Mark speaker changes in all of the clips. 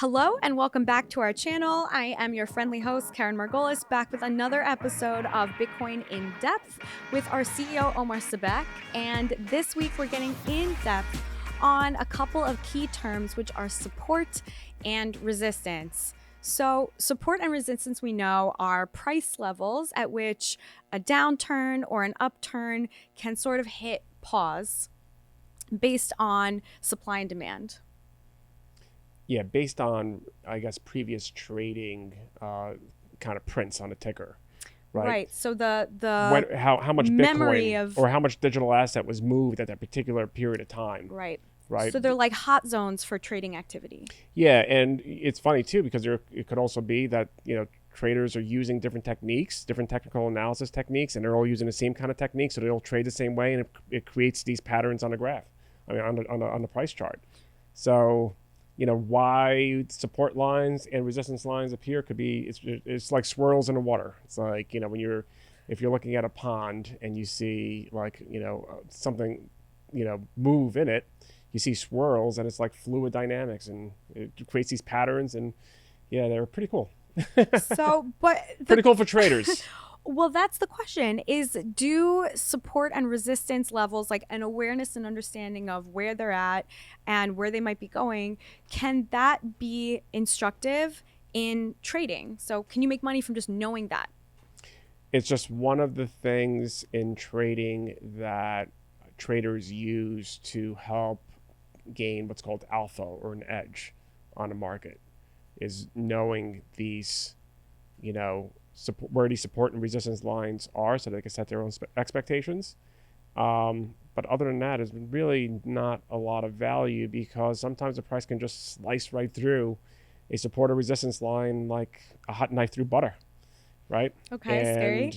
Speaker 1: Hello and welcome back to our channel. I am your friendly host, Keren Margolis, back with another episode of Bitcoin in Depth with our CEO, Omar Sabek. And this week we're getting in depth on a couple of key terms, which are support and resistance. So support and resistance, we know, are price levels at which a downturn or an upturn can sort of hit pause based on supply and demand.
Speaker 2: Yeah, based on, I guess, previous trading kind of prints on a ticker, right?
Speaker 1: Right. So the
Speaker 2: how much
Speaker 1: memory
Speaker 2: Bitcoin
Speaker 1: of
Speaker 2: or how much digital asset was moved at that particular period of time,
Speaker 1: right.
Speaker 2: right?
Speaker 1: So they're like hot zones for trading activity.
Speaker 2: Yeah, and it's funny too because it could also be that traders are using different techniques, different technical analysis techniques, and they're all using the same kind of technique, so they all trade the same way, and it creates these patterns on the graph, on the price chart. So why support lines and resistance lines appear could be it's like swirls in the water. It's like if you're looking at a pond and you see something move in it, you see swirls, and it's like fluid dynamics, and it creates these patterns, and they're pretty cool.
Speaker 1: So, but
Speaker 2: pretty cool for traders.
Speaker 1: Well, that's the question, is do support and resistance levels, like an awareness and understanding of where they're at and where they might be going, can that be instructive in trading? So can you make money from just knowing that?
Speaker 2: It's just one of the things in trading that traders use to help gain what's called alpha, or an edge on a market, is knowing these, where these support and resistance lines are, so they can set their own expectations. But other than that, there's really not a lot of value, because sometimes the price can just slice right through a support or resistance line like a hot knife through butter, right?
Speaker 1: Okay,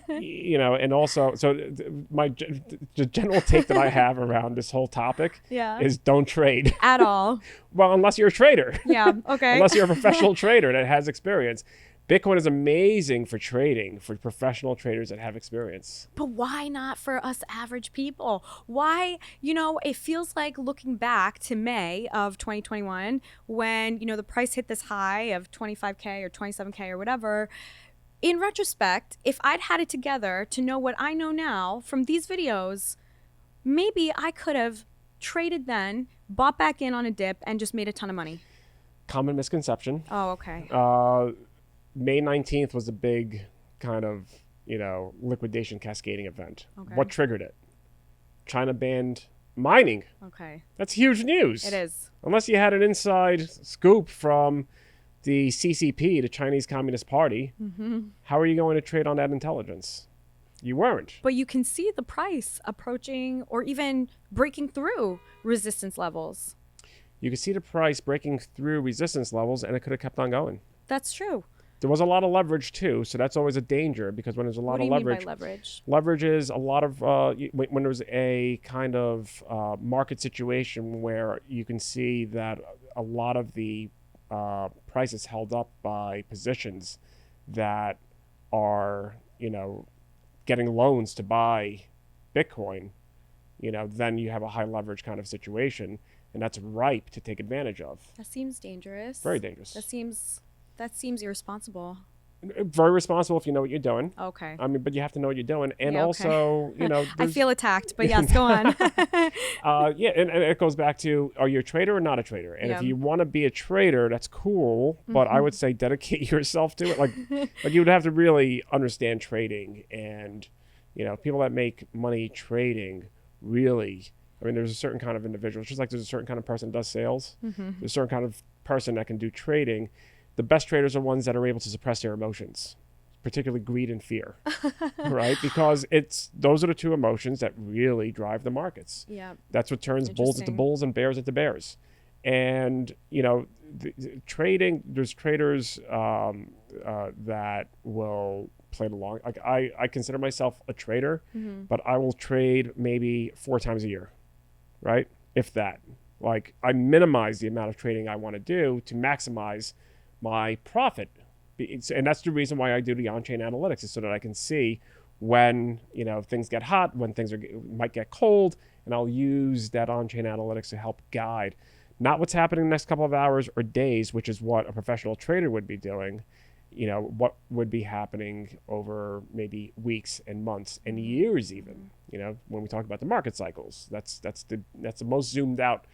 Speaker 2: scary. And also, so the general take that I have around this whole topic is don't trade.
Speaker 1: At all.
Speaker 2: Well, unless you're a trader.
Speaker 1: Yeah, okay.
Speaker 2: Unless you're a professional trader that has experience. Bitcoin is amazing for trading, for professional traders that have experience.
Speaker 1: But why not for us average people? Why, it feels like looking back to May of 2021 when, the price hit this high of 25K or 27K or whatever. In retrospect, if I'd had it together to know what I know now from these videos, maybe I could have traded then, bought back in on a dip, and just made a ton of money.
Speaker 2: Common misconception.
Speaker 1: Oh, okay.
Speaker 2: May 19th was a big kind of, liquidation cascading event.
Speaker 1: Okay.
Speaker 2: What triggered it? China banned mining.
Speaker 1: Okay.
Speaker 2: That's huge news.
Speaker 1: It is.
Speaker 2: Unless you had an inside scoop from the CCP, the Chinese Communist Party, how are you going to trade on that intelligence? You weren't.
Speaker 1: But you can see the price approaching or even breaking through resistance levels.
Speaker 2: You can see the price breaking through resistance levels, and it could have kept on going.
Speaker 1: That's true.
Speaker 2: There was a lot of leverage too, so that's always a danger, because when there's a lot of leverage,
Speaker 1: what do you mean by leverage?
Speaker 2: Leverage is a lot of when there's a kind of market situation where you can see that a lot of the price is held up by positions that are getting loans to buy Bitcoin. Then you have a high leverage kind of situation, and that's ripe to take advantage of.
Speaker 1: That seems dangerous.
Speaker 2: Very dangerous.
Speaker 1: That seems irresponsible.
Speaker 2: Very responsible if you know what you're doing.
Speaker 1: Okay.
Speaker 2: But you have to know what you're doing, and
Speaker 1: okay.
Speaker 2: also,
Speaker 1: I feel attacked, but yes, go on.
Speaker 2: and it goes back to, are you a trader or not a trader? And if you want to be a trader, that's cool, but I would say dedicate yourself to it. Like you would have to really understand trading, and people that make money trading really. There's a certain kind of individual, just like there's a certain kind of person that does sales. There's a certain kind of person that can do trading. The best traders are ones that are able to suppress their emotions, particularly greed and fear, right? Because those are the two emotions that really drive the markets.
Speaker 1: Yeah.
Speaker 2: That's what turns bulls into bulls and bears into bears. And, trading, there's traders that will play the long. Like I consider myself a trader, but I will trade maybe 4 times a year, right? If that. Like, I minimize the amount of trading I want to do to maximize my profit, and that's the reason why I do the on-chain analytics, is so that I can see when things get hot, when things might get cold, and I'll use that on-chain analytics to help guide not what's happening in the next couple of hours or days, which is what a professional trader would be doing. What would be happening over maybe weeks and months and years even. When we talk about the market cycles, that's the most zoomed out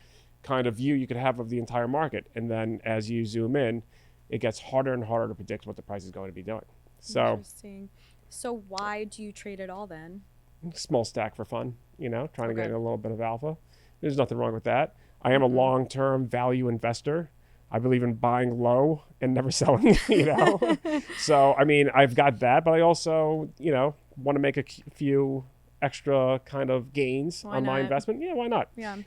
Speaker 2: kind of view you could have of the entire market. And then as you zoom in, it gets harder and harder to predict what the price is going to be doing. So
Speaker 1: interesting. So why do you trade it all then?
Speaker 2: Small stack for fun, trying to get a little bit of alpha. There's nothing wrong with that. I am a long-term value investor. I believe in buying low and never selling, So, I've got that, but I also, want to make a few extra kind of gains on my investment. Yeah, why not?
Speaker 1: Yeah.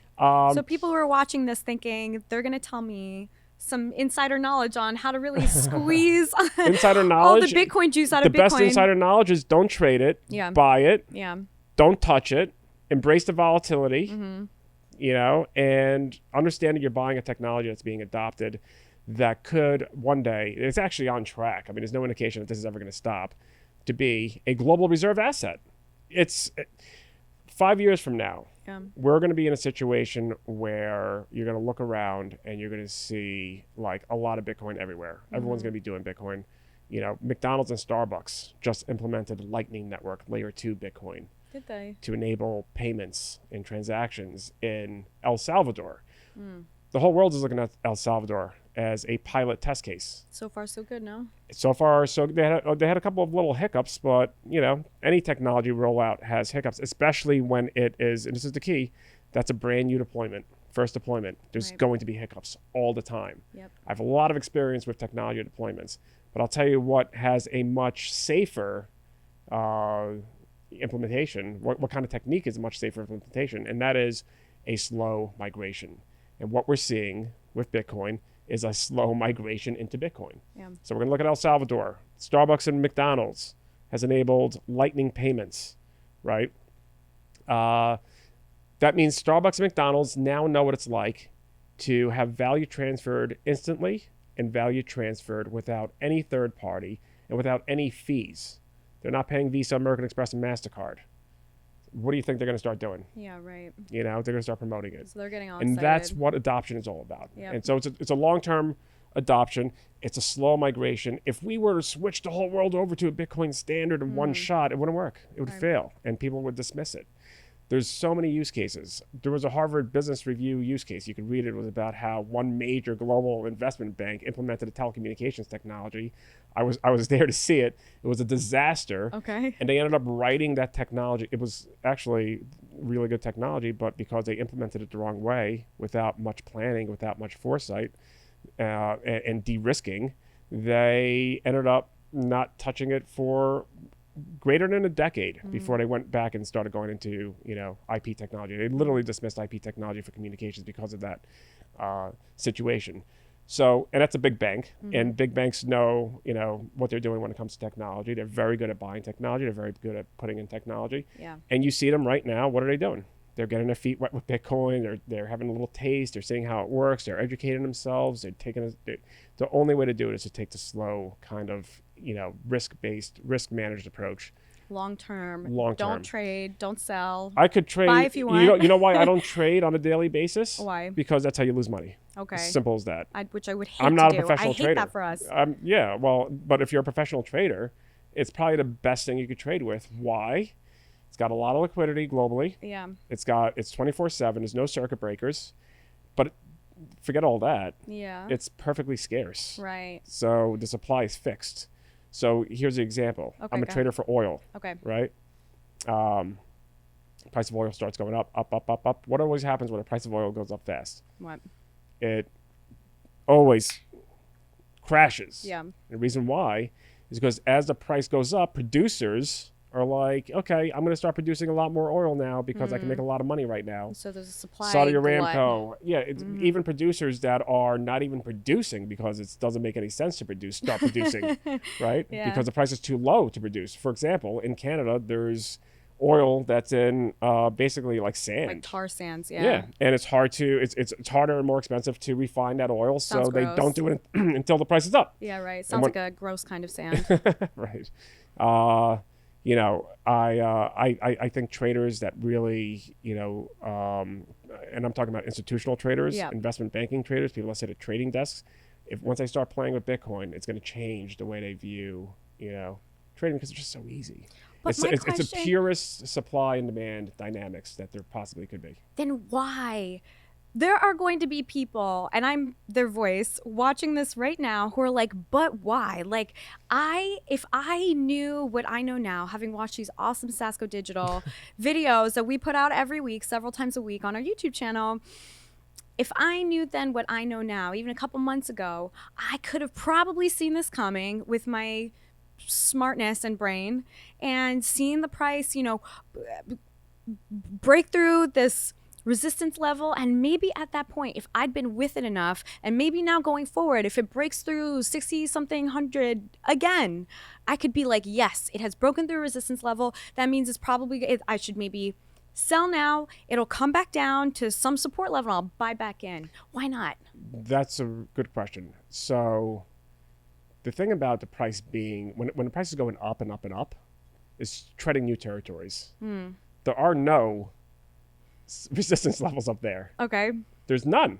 Speaker 1: So people who are watching this thinking they're going to tell me some insider knowledge on how to really squeeze
Speaker 2: insider knowledge,
Speaker 1: all the Bitcoin juice out of Bitcoin.
Speaker 2: The best insider knowledge is don't trade it, buy it, don't touch it, embrace the volatility, and understanding you're buying a technology that's being adopted that could one day, it's actually on track. There's no indication that this is ever going to stop, to be a global reserve asset. It's 5 years from now. We're going to be in a situation where you're going to look around and you're going to see like a lot of Bitcoin everywhere. Everyone's going to be doing Bitcoin. McDonald's and Starbucks just implemented Lightning Network Layer 2 Bitcoin.
Speaker 1: Did they?
Speaker 2: To enable payments and transactions in El Salvador. The whole world is looking at El Salvador as a pilot test case.
Speaker 1: So far, so good, no?
Speaker 2: So far, so they had a couple of little hiccups, but any technology rollout has hiccups, especially when it is, and this is the key, that's a brand new deployment, first deployment. There's going to be hiccups all the time.
Speaker 1: Yep.
Speaker 2: I have a lot of experience with technology deployments, but I'll tell you what has a much safer implementation, what kind of technique is a much safer implementation, and that is a slow migration. And what we're seeing with Bitcoin is a slow migration into Bitcoin.
Speaker 1: Yeah.
Speaker 2: So we're going to look at El Salvador. Starbucks and McDonald's has enabled Lightning payments, right? That means Starbucks and McDonald's now know what it's like to have value transferred instantly and value transferred without any third party and without any fees. They're not paying Visa, American Express, and MasterCard. What do you think they're going to start doing?
Speaker 1: Yeah, right.
Speaker 2: They're going to start promoting it.
Speaker 1: So they're getting all
Speaker 2: and
Speaker 1: excited.
Speaker 2: That's what adoption is all about.
Speaker 1: Yep.
Speaker 2: And so it's a long-term adoption. It's a slow migration. If we were to switch the whole world over to a Bitcoin standard in one shot, it wouldn't work. It would fail, and people would dismiss it. There's so many use cases. There was a Harvard Business Review use case. You could read it. It was about how one major global investment bank implemented a telecommunications technology. I was there to see it. It was a disaster.
Speaker 1: Okay.
Speaker 2: And they ended up writing that technology. It was actually really good technology, but because they implemented it the wrong way, without much planning, without much foresight, and de-risking, they ended up not touching it for greater than a decade before they went back and started going into, IP technology. They literally dismissed IP technology for communications because of that situation. So, and that's a big bank, and big banks know, what they're doing when it comes to technology. They're very good at buying technology. They're very good at putting in technology.
Speaker 1: Yeah.
Speaker 2: And you see them right now. What are they doing? They're getting their feet wet with Bitcoin. They're having a little taste. They're seeing how it works. They're educating themselves. The only way to do it is to take the slow kind of, risk-based, risk-managed approach.
Speaker 1: Long term.
Speaker 2: Long term.
Speaker 1: Don't trade. Don't sell.
Speaker 2: I could trade.
Speaker 1: Buy if you want.
Speaker 2: You know why I don't trade on a daily basis?
Speaker 1: Why?
Speaker 2: Because that's how you lose money.
Speaker 1: Okay.
Speaker 2: As simple as that.
Speaker 1: Which I would hate
Speaker 2: I'm not
Speaker 1: to do.
Speaker 2: a professional
Speaker 1: I hate
Speaker 2: trader.
Speaker 1: that for us.
Speaker 2: Yeah, well, but if you're a professional trader, it's probably the best thing you could trade with. Why? It's got a lot of liquidity globally.
Speaker 1: Yeah.
Speaker 2: It's 24/7. There's no circuit breakers. But forget all that.
Speaker 1: Yeah.
Speaker 2: It's perfectly scarce.
Speaker 1: Right.
Speaker 2: So the supply is fixed. So here's the example.
Speaker 1: Okay,
Speaker 2: I'm a trader for oil.
Speaker 1: Okay.
Speaker 2: Right? Price of oil starts going up. What always happens when the price of oil goes up fast?
Speaker 1: What?
Speaker 2: It always crashes.
Speaker 1: Yeah.
Speaker 2: The reason why is because as the price goes up, producers are like, okay, I'm going to start producing a lot more oil now because I can make a lot of money right now.
Speaker 1: So there's a supply
Speaker 2: Saudi
Speaker 1: glut.
Speaker 2: Aramco. Yeah, even producers that are not even producing because it doesn't make any sense to start producing, right?
Speaker 1: Yeah.
Speaker 2: Because the price is too low to produce. For example, in Canada, there's oil that's in basically like sand.
Speaker 1: Like tar sands, yeah.
Speaker 2: Yeah, and it's harder and more expensive to refine that oil,
Speaker 1: Sounds
Speaker 2: so they
Speaker 1: gross.
Speaker 2: don't do it until the price is up.
Speaker 1: Yeah, right. Sounds like a gross kind of sand.
Speaker 2: Right. I think traders that really, and I'm talking about institutional traders,
Speaker 1: Yeah.
Speaker 2: investment banking traders, people that sit at trading desks. If once they start playing with Bitcoin, it's going to change the way they view, trading, because it's just so easy.
Speaker 1: But
Speaker 2: It's the purest supply and demand dynamics that there possibly could be.
Speaker 1: Then why? There are going to be people, and I'm their voice, watching this right now who are like, but why? Like, if I knew what I know now, having watched these awesome Sasco Digital videos that we put out every week, several times a week on our YouTube channel, if I knew then what I know now, even a couple months ago, I could have probably seen this coming with my smartness and brain and seen the price, break through this resistance level, and maybe at that point, if I'd been with it enough, and maybe now going forward, if it breaks through 60 something hundred again, I could be like, yes, it has broken through resistance level. That means it's probably, I should maybe sell now. It'll come back down to some support level, and I'll buy back in. Why not?
Speaker 2: That's a good question. So the thing about the price being, when the price is going up and up and up, is treading new territories. There are no resistance levels up there.
Speaker 1: Okay.
Speaker 2: There's none,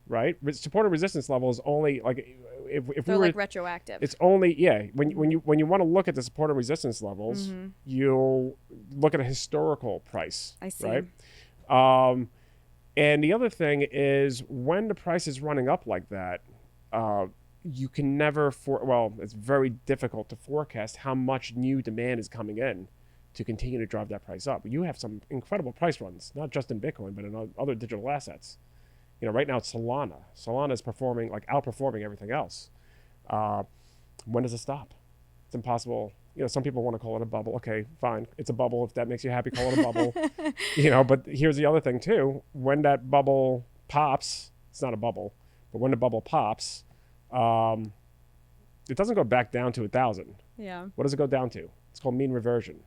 Speaker 2: right? Support and resistance level is only like if
Speaker 1: They're
Speaker 2: we were
Speaker 1: like retroactive.
Speaker 2: It's only when you want to look at the support and resistance levels, you'll look at a historical price.
Speaker 1: I see.
Speaker 2: Right. And the other thing is when the price is running up like that, you can never it's very difficult to forecast how much new demand is coming in to continue to drive that price up. You have some incredible price runs, not just in Bitcoin, but in other digital assets. Right now it's Solana. Solana is outperforming everything else. When does it stop? It's impossible. Some people want to call it a bubble. Okay, fine. It's a bubble. If that makes you happy, call it a bubble. But here's the other thing too. When that bubble pops, it's not a bubble, but when the bubble pops, it doesn't go back down to 1,000.
Speaker 1: Yeah.
Speaker 2: What does it go down to? It's called mean reversion.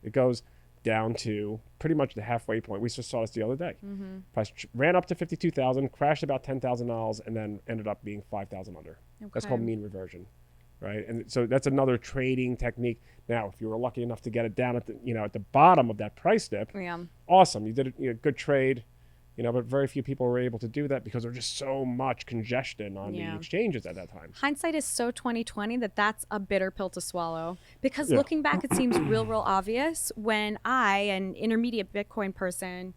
Speaker 2: It goes down to pretty much the halfway point. We just saw this the other day. Price ran up to 52,000, crashed about $10,000, and then ended up being 5,000 under. Okay. That's called mean reversion, right? And so that's another trading technique. Now, if you were lucky enough to get it down at the bottom of that price dip, awesome. You did a good trade, but very few people were able to do that because there's just so much congestion on the exchanges at that time.
Speaker 1: Hindsight is so 2020 that's a bitter pill to swallow. Because looking back, it seems real obvious when I, an intermediate Bitcoin person,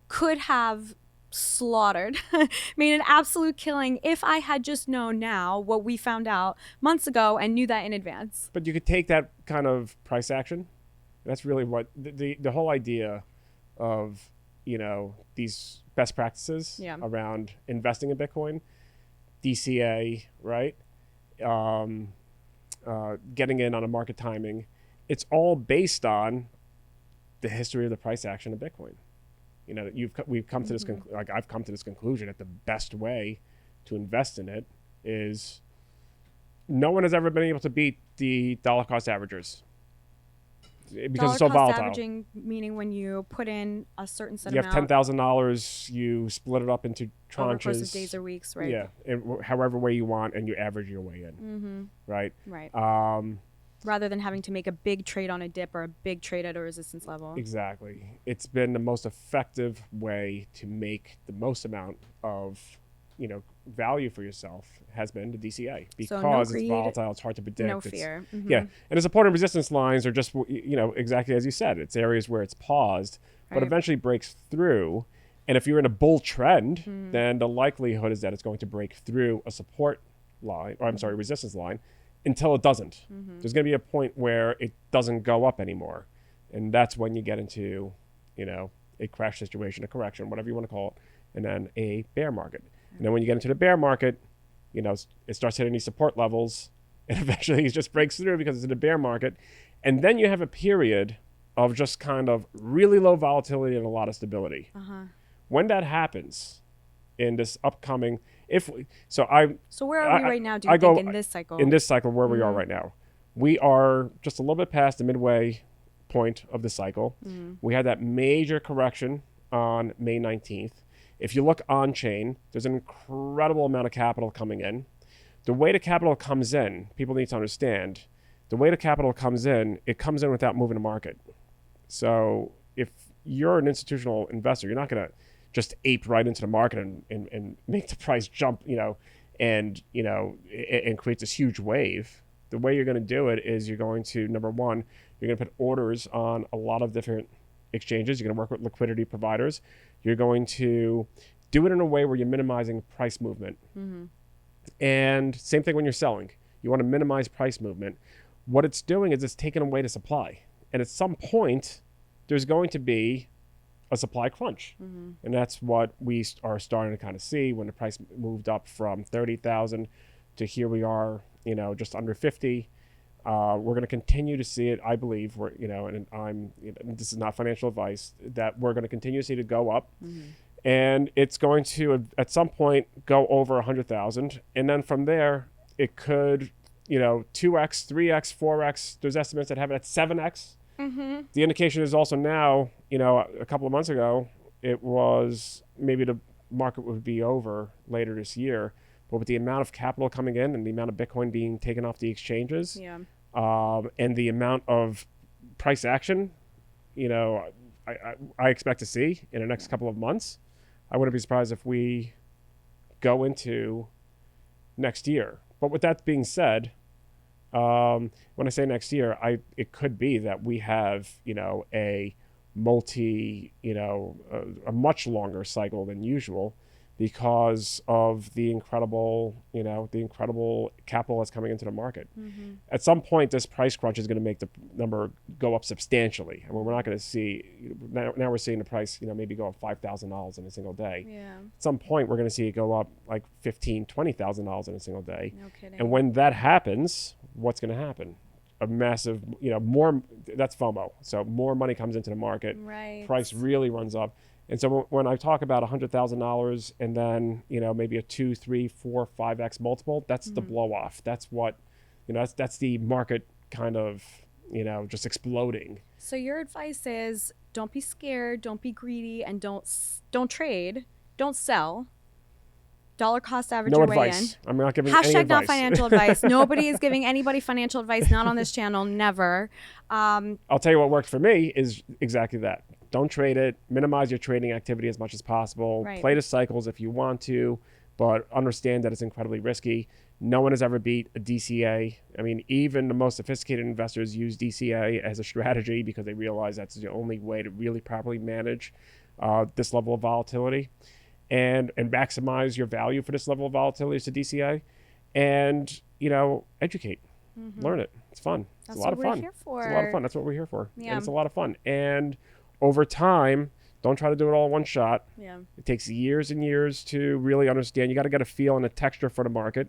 Speaker 1: could have slaughtered, made an absolute killing if I had just known now what we found out months ago and knew that in advance.
Speaker 2: But you could take that kind of price action. That's really what the whole idea of these best practices around investing in Bitcoin, DCA, right? Getting in on a market timing. It's all based on the history of the price action of Bitcoin. We've come to this I've come to this conclusion that the best way to invest in it is no one has ever been able to beat the dollar cost averagers. Because it's so volatile.
Speaker 1: Averaging, meaning when you put in a certain set
Speaker 2: amount. You have $10,000, you split it up into tranches. Over the
Speaker 1: course of days or weeks, right?
Speaker 2: Yeah, however way you want, and you average your way in. Right?
Speaker 1: Right. Rather than having to make a big trade on a dip or a big trade at a resistance level.
Speaker 2: Exactly. It's been the most effective way to make the most amount of value for yourself has been the DCA because it's volatile, it's hard to predict.
Speaker 1: No fear.
Speaker 2: Yeah, and the support and resistance lines are just exactly as you said. It's areas where it's paused, but eventually breaks through. And if you're in a bull trend, then the likelihood is that it's going to break through a support line, or resistance line, until it doesn't. There's going to be a point where it doesn't go up anymore, and that's when you get into a crash situation, a correction, whatever you want to call it, and then a bear market. And then when you get into the bear market, it starts hitting these support levels, and eventually it just breaks through because it's in a bear market. And then you have a period of just kind of really low volatility and a lot of stability. When that happens in this upcoming, so where are we
Speaker 1: right now, do you think, in this cycle?
Speaker 2: In this cycle, where we are right now, we are just a little bit past the midway point of the cycle. We had that major correction on May 19th. If you look on chain, there's an incredible amount of capital coming in. The way the capital comes in, people need to understand, the way the capital comes in, it comes in without moving the market. So if you're an institutional investor, you're not going to just ape right into the market and make the price jump, and creates this huge wave. The way you're going to do it is you're going to, number one, you're going to put orders on a lot of different exchanges. You're going to work with liquidity providers. You're going to do it in a way where you're minimizing price movement. Mm-hmm. And same thing when you're selling. You want to minimize price movement. What it's doing is it's taking away the supply. And at some point, there's going to be a supply crunch. Mm-hmm. And that's what we are starting to kind of see when the price moved up from 30,000 to here we are, just under 50. We're going to continue to see it, I believe, this is not financial advice, that we're going to continue to see it go up. Mm-hmm. And it's going to, at some point, go over 100,000. And then from there, it could, 2x, 3x, 4x. There's estimates that have it at 7x. Mm-hmm. The indication is also now, a couple of months ago, it was maybe the market would be over later this year. But with the amount of capital coming in and the amount of Bitcoin being taken off the exchanges, and the amount of price action, I expect to see in the next couple of months, I wouldn't be surprised if we go into next year. But with that being said, when I say next year, it could be that we have, a a much longer cycle than usual because of the incredible capital that's coming into the market. Mm-hmm. At some point, this price crunch is going to make the number go up substantially. I mean, we're not going to see, now we're seeing the price, maybe go up $5,000 in a single day. Yeah. At some point, we're going to see it go up like $15,000, $20,000 in a single day.
Speaker 1: No kidding.
Speaker 2: And when that happens, what's going to happen? A massive, more, that's FOMO. So more money comes into the market.
Speaker 1: Right. Price
Speaker 2: really runs up. And so when I talk about $100,000 and then, maybe a 2, 3, 4, 5x multiple, that's the blow off. That's what, that's the market kind of, just exploding.
Speaker 1: So your advice is don't be scared, don't be greedy, and don't trade, don't sell. Dollar cost average
Speaker 2: no
Speaker 1: your
Speaker 2: advice.
Speaker 1: way in.
Speaker 2: I'm not giving any advice.
Speaker 1: Not financial advice. Nobody is giving anybody financial advice, not on this channel, never.
Speaker 2: I'll tell you what worked for me is exactly that. Don't trade it. Minimize your trading activity as much as possible.
Speaker 1: Right.
Speaker 2: Play the cycles if you want to, but understand that it's incredibly risky. No one has ever beat a DCA. I mean, even the most sophisticated investors use DCA as a strategy because they realize that's the only way to really properly manage this level of volatility and maximize your value for this level of volatility is to DCA. And, educate. Mm-hmm. Learn it. It's fun. It's a lot of fun.
Speaker 1: That's what we're here for.
Speaker 2: It's a lot of fun. That's what we're here for.
Speaker 1: Yeah.
Speaker 2: And it's a lot of fun. And over time, don't try to do it all in one shot.
Speaker 1: Yeah.
Speaker 2: It takes years and years to really understand. You got to get a feel and a texture for the market.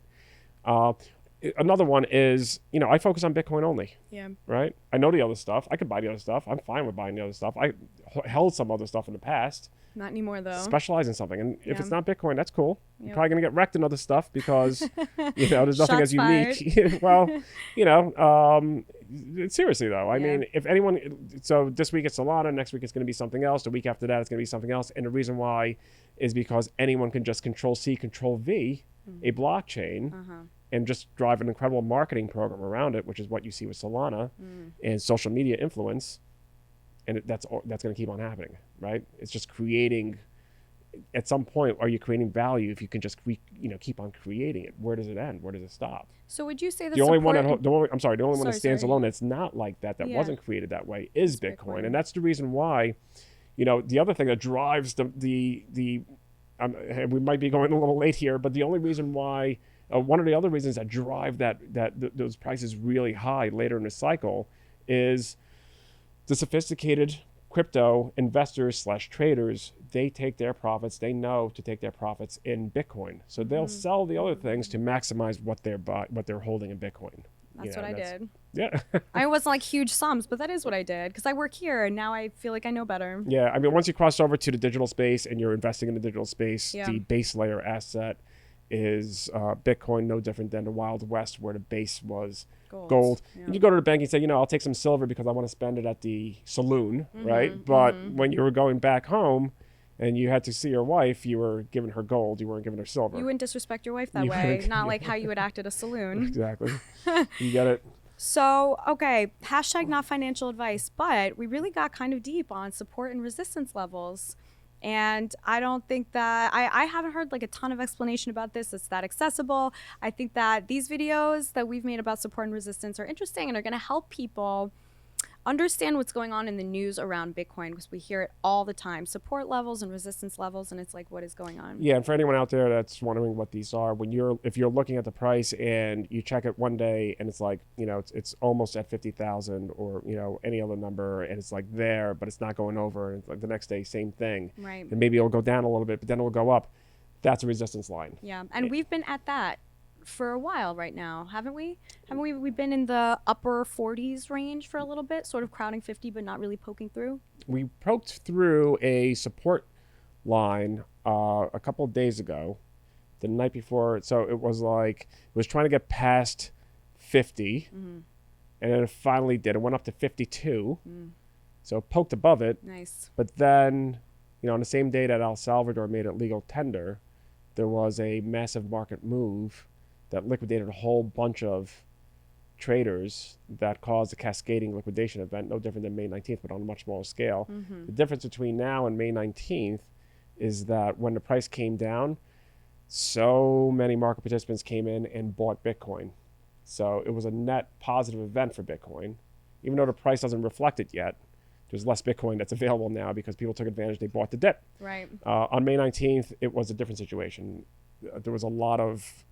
Speaker 2: Another one is, I focus on Bitcoin only.
Speaker 1: Yeah.
Speaker 2: Right? I know the other stuff. I could buy the other stuff. I'm fine with buying the other stuff. I held some other stuff in the past.
Speaker 1: Not anymore, though.
Speaker 2: Specialize in something. And if it's not Bitcoin, that's cool. Yep. You're probably going to get wrecked in other stuff because, there's nothing as unique. Well, seriously, though. I mean, if anyone, so this week it's Solana, next week it's going to be something else. The week after that, it's going to be something else. And the reason why is because anyone can just Control-C, Control-V, a blockchain, and just drive an incredible marketing program around it, which is what you see with Solana and social media influence. And that's going to keep on happening, right? It's just creating. At some point, are you creating value if you can just keep on creating it? Where does it end? Where does it stop?
Speaker 1: So would you say
Speaker 2: the only one that stands alone that's not like that wasn't created that way is Bitcoin. And that's the reason why, the other thing that drives we might be going a little late here, but the only reason why one of the other reasons that drive those prices really high later in the cycle is the sophisticated crypto investors / traders. They take their profits. They know to take their profits in Bitcoin. So they'll sell the other things to maximize what they're holding in Bitcoin.
Speaker 1: That's what I did.
Speaker 2: Yeah.
Speaker 1: I wasn't like huge sums, but that is what I did because I work here and now I feel like I know better.
Speaker 2: Yeah. I mean, once you cross over to the digital space and you're investing in the digital space, the base layer asset is Bitcoin, no different than the Wild West where the base was gold. Yeah. You go to the bank and say, I'll take some silver because I want to spend it at the saloon, right? But when you were going back home and you had to see your wife, you were giving her gold. You weren't giving her silver.
Speaker 1: You wouldn't disrespect your wife that way. Not like how you would act at a saloon.
Speaker 2: Exactly. You get it.
Speaker 1: So, okay, # not financial advice, but we really got kind of deep on support and resistance levels. And I don't think that I haven't heard like a ton of explanation about this. It's that accessible. I think that these videos that we've made about support and resistance are interesting and are going to help people understand what's going on in the news around Bitcoin, because we hear it all the time, support levels and resistance levels, and it's like, what is going on?
Speaker 2: Yeah, and for anyone out there that's wondering what these are, if you're looking at the price and you check it one day and it's like, it's almost at 50,000 or any other number, and it's like there, but it's not going over, and it's like the next day same thing,
Speaker 1: right?
Speaker 2: And maybe it'll go down a little bit, but then it'll go up. That's a resistance line.
Speaker 1: Yeah, and we've been at that for a while right now, haven't we? We've been in the upper 40s range for a little bit, sort of crowding 50 but not really poking through.
Speaker 2: We poked through a support line a couple of days ago, the night before. So it was trying to get past 50, and then it finally did. It went up to 52, so it poked above it.
Speaker 1: Nice.
Speaker 2: But then, on the same day that El Salvador made it legal tender, there was a massive market move that liquidated a whole bunch of traders that caused a cascading liquidation event, no different than May 19th, but on a much smaller scale. The difference between now and May 19th is that when the price came down, so many market participants came in and bought Bitcoin. So it was a net positive event for Bitcoin. Even though the price doesn't reflect it yet, there's less Bitcoin that's available now because people took advantage, they bought the dip.
Speaker 1: Right.
Speaker 2: On May 19th, it was a different situation. There was a lot of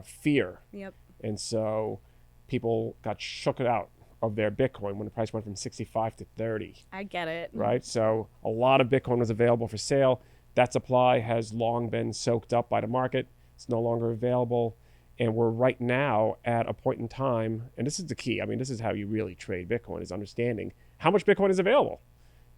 Speaker 2: fear.
Speaker 1: Yep.
Speaker 2: And so people got shook out of their Bitcoin when the price went from 65 to 30.
Speaker 1: I get it.
Speaker 2: Right? So a lot of Bitcoin was available for sale. That supply has long been soaked up by the market. It's no longer available. And we're right now at a point in time, and this is the key. I mean, this is how you really trade Bitcoin, is understanding how much Bitcoin is available.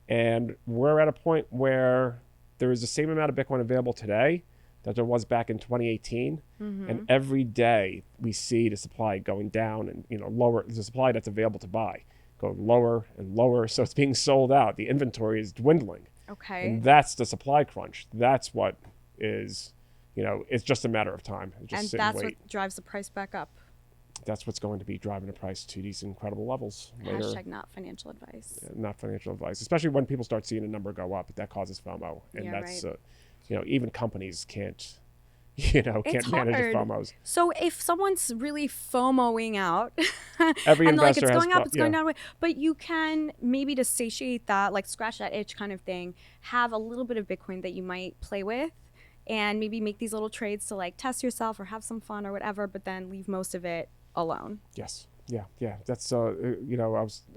Speaker 2: And we're at a point where there is the same amount of Bitcoin available today that there was back in 2018. And every day we see the supply going down and, lower, the supply that's available to buy going lower and lower. So it's being sold out. The inventory is dwindling.
Speaker 1: Okay.
Speaker 2: And that's the supply crunch. That's what is, it's just a matter of time.
Speaker 1: And that's what drives the price back up.
Speaker 2: That's what's going to be driving the price to these incredible levels later.
Speaker 1: Hashtag not financial advice.
Speaker 2: Not financial advice, especially when people start seeing a number go up. That causes FOMO, and that's even companies can't manage the FOMOs.
Speaker 1: So if someone's really FOMOing out,
Speaker 2: every
Speaker 1: and
Speaker 2: investor
Speaker 1: it's
Speaker 2: has
Speaker 1: going up, it's going down, but you can maybe to satiate that, like scratch that itch kind of thing, have a little bit of Bitcoin that you might play with, and maybe make these little trades to like test yourself or have some fun or whatever, but then leave most of it alone.
Speaker 2: Yes. Yeah. That's I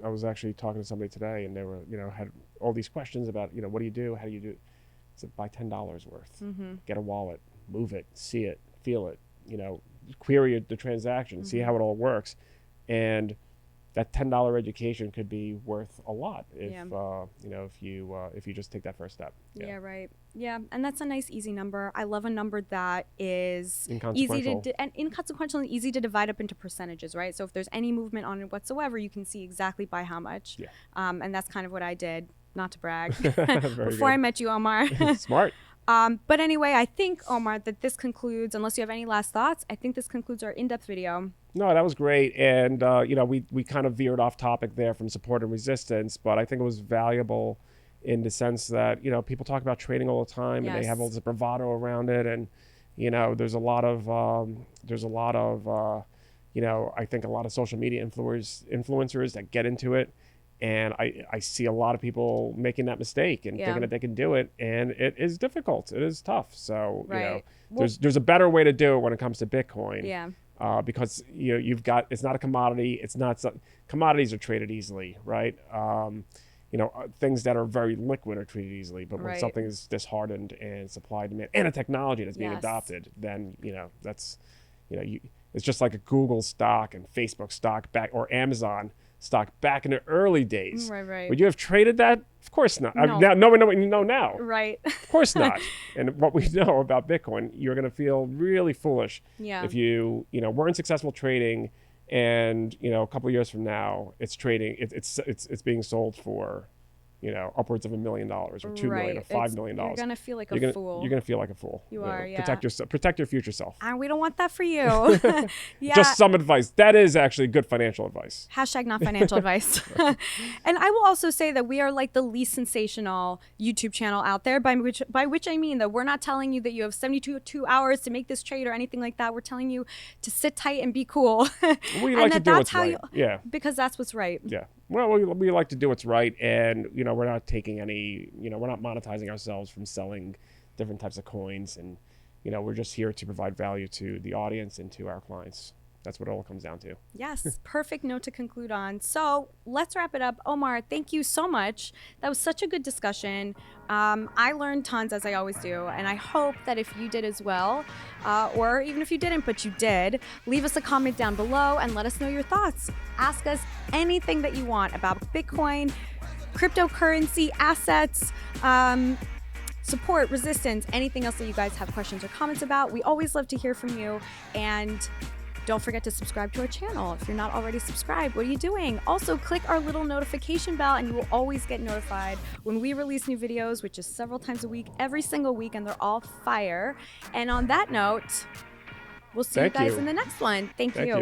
Speaker 2: was actually talking to somebody today, and they were had all these questions about what do you do, how do you do it? I said, buy $10 worth, get a wallet, move it, see it, feel it, query the transaction, see how it all works, and that $10 education could be worth a lot if if you just take that first step.
Speaker 1: Yeah, right. Yeah, and that's a nice easy number. I love a number that is
Speaker 2: inconsequential.
Speaker 1: Inconsequential and easy to divide up into percentages, right? So if there's any movement on it whatsoever, you can see exactly by how much.
Speaker 2: Yeah.
Speaker 1: And that's kind of what I did, not to brag,
Speaker 2: before
Speaker 1: I met you, Omar.
Speaker 2: Smart.
Speaker 1: But anyway, I think, Omar, that this concludes, unless you have any last thoughts, I think this concludes our in-depth video.
Speaker 2: No, that was great. And, we kind of veered off topic there from support and resistance, but I think it was valuable in the sense that, people talk about trading all the time and they have all this bravado around it. And, there's a lot of, I think a lot of social media influencers that get into it. And I see a lot of people making that mistake and thinking that they can do it. And it is difficult. It is tough. So, there's a better way to do it when it comes to Bitcoin.
Speaker 1: Yeah.
Speaker 2: Because you've got, it's not a commodity. Commodities are traded easily, right? Things that are very liquid are treated easily. But when something is disheartened and supply demand and a technology that's being adopted, then that's it's just like a Google stock and Facebook stock back, or Amazon stock back in the early days.
Speaker 1: Right.
Speaker 2: Would you have traded that? Of course not.
Speaker 1: No.
Speaker 2: Knowing what you know now.
Speaker 1: Right.
Speaker 2: Of course not. And what we know about Bitcoin, you're going to feel really foolish if you weren't successful trading, and a couple of years from now, it's trading. It's being sold for upwards of $1 million or $2 million or $5 million.
Speaker 1: You're gonna feel like a fool.
Speaker 2: You're gonna feel like a fool.
Speaker 1: You are, yeah.
Speaker 2: Protect your future self.
Speaker 1: And we don't want that for you. Yeah.
Speaker 2: Just some advice. That is actually good financial advice.
Speaker 1: # not financial advice. And I will also say that we are like the least sensational YouTube channel out there, by which I mean that we're not telling you that you have 72 hours to make this trade or anything like that. We're telling you to sit tight and be cool.
Speaker 2: We like to do what's right. Yeah.
Speaker 1: Because that's what's right.
Speaker 2: Yeah. Well, we like to do what's right, and we're not taking any, we're not monetizing ourselves from selling different types of coins, and we're just here to provide value to the audience and to our clients. That's what it all comes down to.
Speaker 1: Yes, perfect note to conclude on. So let's wrap it up. Omar, thank you so much. That was such a good discussion. I learned tons, as I always do, and I hope that if you did as well, or even if you didn't, but you did, leave us a comment down below and let us know your thoughts. Ask us anything that you want about Bitcoin, cryptocurrency, assets, support, resistance, anything else that you guys have questions or comments about. We always love to hear from you, and don't forget to subscribe to our channel. If you're not already subscribed, what are you doing? Also, click our little notification bell and you will always get notified when we release new videos, which is several times a week, every single week, and they're all fire. And on that note, we'll see you guys in the next one. Thank you.